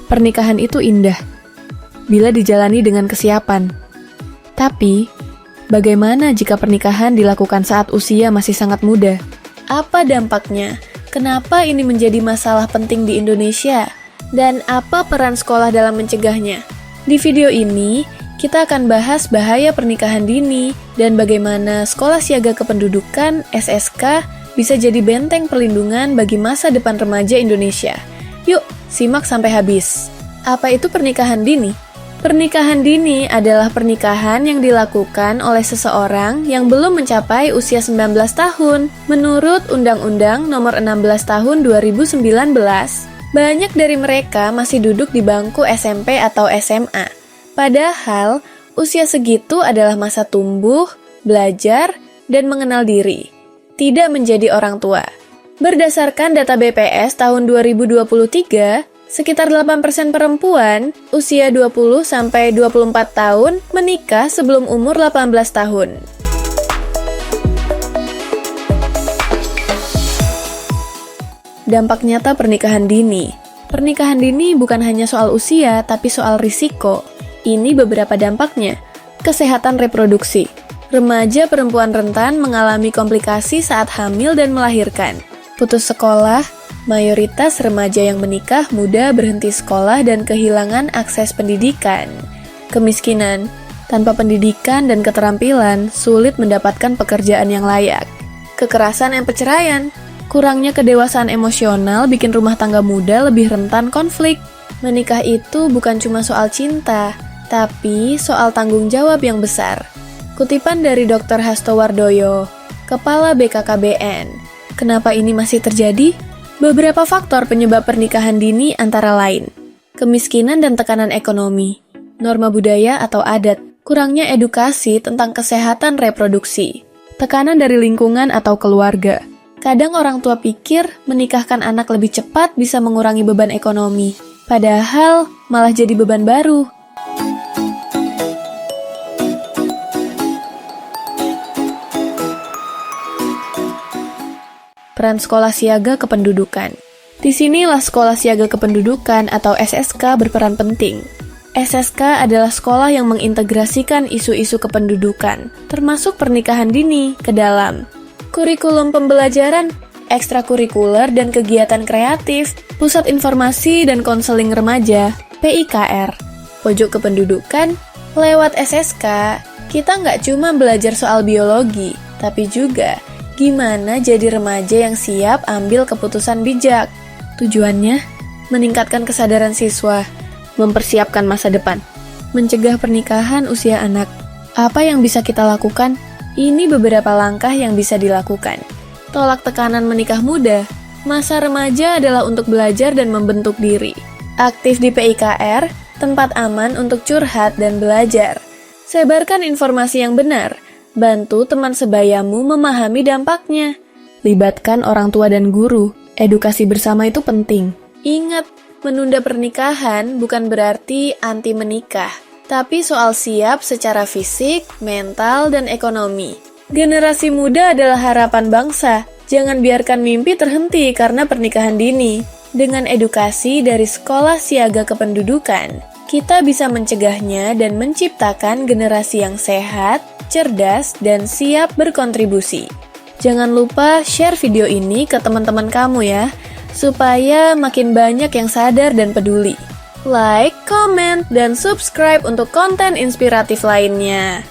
Pernikahan itu indah bila dijalani dengan kesiapan. Tapi, bagaimana jika pernikahan dilakukan saat usia masih sangat muda? Apa dampaknya? Kenapa ini menjadi masalah penting di Indonesia? Dan apa peran sekolah dalam mencegahnya? Di video ini, kita akan bahas bahaya pernikahan dini dan bagaimana Sekolah Siaga Kependudukan (SSK) bisa jadi benteng perlindungan bagi masa depan remaja Indonesia. Yuk, simak sampai habis. Apa itu pernikahan dini? Pernikahan dini adalah pernikahan yang dilakukan oleh seseorang yang belum mencapai usia 19 tahun. Menurut Undang-Undang Nomor 16 Tahun 2019, banyak dari mereka masih duduk di bangku SMP atau SMA. Padahal, usia segitu adalah masa tumbuh, belajar, dan mengenal diri, tidak menjadi orang tua. Berdasarkan data BPS tahun 2023, sekitar 8% perempuan usia 20-24 tahun menikah sebelum umur 18 tahun. Dampak nyata pernikahan dini. Pernikahan dini bukan hanya soal usia, tapi soal risiko. Ini beberapa dampaknya. Kesehatan reproduksi. Remaja perempuan rentan mengalami komplikasi saat hamil dan melahirkan. Putus sekolah. Mayoritas remaja yang menikah muda berhenti sekolah dan kehilangan akses pendidikan. Kemiskinan. Tanpa pendidikan dan keterampilan, sulit mendapatkan pekerjaan yang layak. Kekerasan dan perceraian. Kurangnya kedewasaan emosional bikin rumah tangga muda lebih rentan konflik. Menikah itu bukan cuma soal cinta, tapi soal tanggung jawab yang besar. Kutipan dari Dr. Hasto Wardoyo, Kepala BKKBN. Kenapa ini masih terjadi? Beberapa faktor penyebab pernikahan dini antara lain: kemiskinan dan tekanan ekonomi, norma budaya atau adat, kurangnya edukasi tentang kesehatan reproduksi, tekanan dari lingkungan atau keluarga. Kadang orang tua pikir menikahkan anak lebih cepat bisa mengurangi beban ekonomi, padahal malah jadi beban baru. Peran Sekolah Siaga Kependudukan. Disinilah Sekolah Siaga Kependudukan atau SSK berperan penting. SSK adalah sekolah yang mengintegrasikan isu-isu kependudukan, termasuk pernikahan dini, ke dalam kurikulum pembelajaran, ekstrakurikuler dan kegiatan kreatif, Pusat Informasi dan Konseling Remaja, PIKR, Pojok Kependudukan. Lewat SSK, kita nggak cuma belajar soal biologi, tapi juga gimana jadi remaja yang siap ambil keputusan bijak. Tujuannya, meningkatkan kesadaran siswa, mempersiapkan masa depan, mencegah pernikahan usia anak. Apa yang bisa kita lakukan? Ini beberapa langkah yang bisa dilakukan. Tolak tekanan menikah muda. Masa remaja adalah untuk belajar dan membentuk diri. Aktif di PIKR, tempat aman untuk curhat dan belajar. Sebarkan informasi yang benar. Bantu teman sebayamu memahami dampaknya. Libatkan orang tua dan guru. Edukasi bersama itu penting. Ingat, menunda pernikahan bukan berarti anti menikah, tapi soal siap secara fisik, mental, dan ekonomi. Generasi muda adalah harapan bangsa. Jangan biarkan mimpi terhenti karena pernikahan dini. Dengan edukasi dari Sekolah Siaga Kependudukan, kita bisa mencegahnya dan menciptakan generasi yang sehat, cerdas, dan siap berkontribusi. Jangan lupa share video ini ke teman-teman kamu ya, supaya makin banyak yang sadar dan peduli. Like, comment, dan subscribe untuk konten inspiratif lainnya.